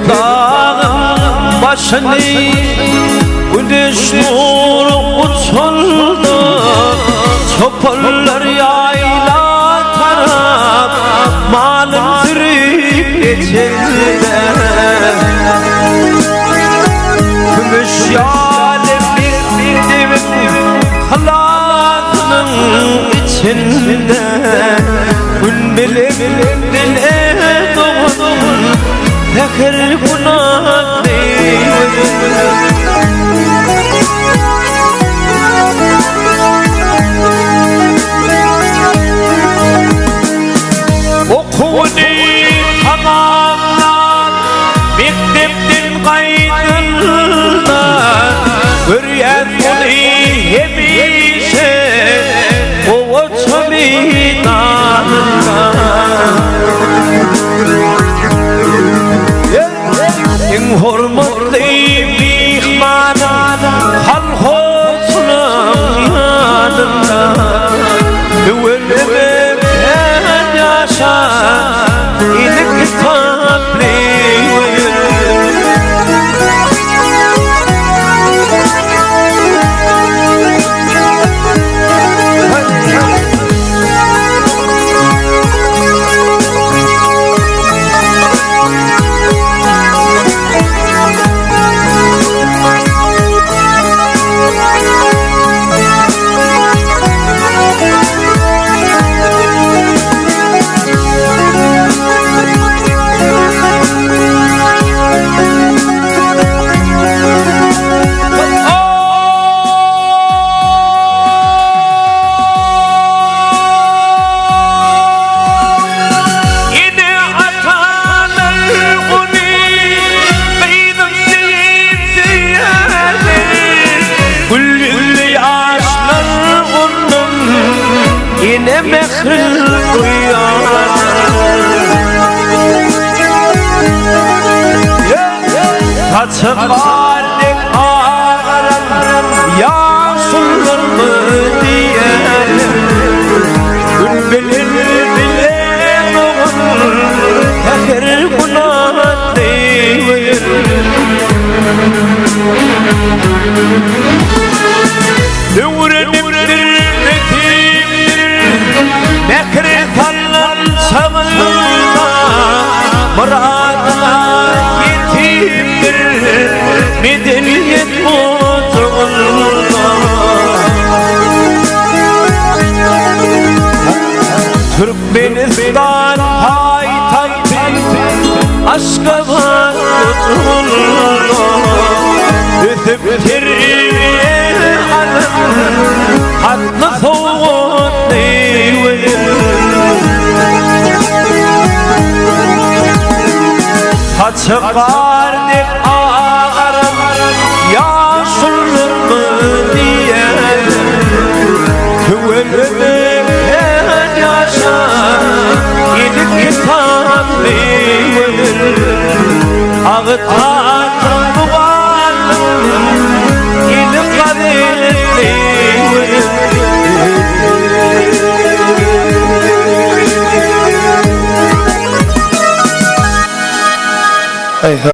dağın başını güneş nuru uçuldu. Çoparlar yayla taraf malın zırıp geçirdiler. Gümüş yâlim bir devin halatının içinde. Gün bilip dile doğdum tekir günah değil. Okunu tamamlar mektepten kaydırlar. Görüyen onu hemişe o çömeydanlar. En hormatlı mihmanım halhosunun yanında. Güvenlemem en yaşa ilik kitaplı. Yine mehrin duyar. Saçılardık ağaram yaşılır mı diyelim. Gün bilir bilen oğul tekir günah değil. Öğrenimdir mekri tallan çağında muradına yetimdir medeniyet mutluğunda. Türkmenistan payitahtı aşka var mutluğunda. Üthüp terbiye alın haklı soğuk değil. Saçılardık ağaram yaşılır mı diyelim. Güvenlemem en yaşa ilik kitaplı. Ağıtan duvarım ilik kaderli. Hey.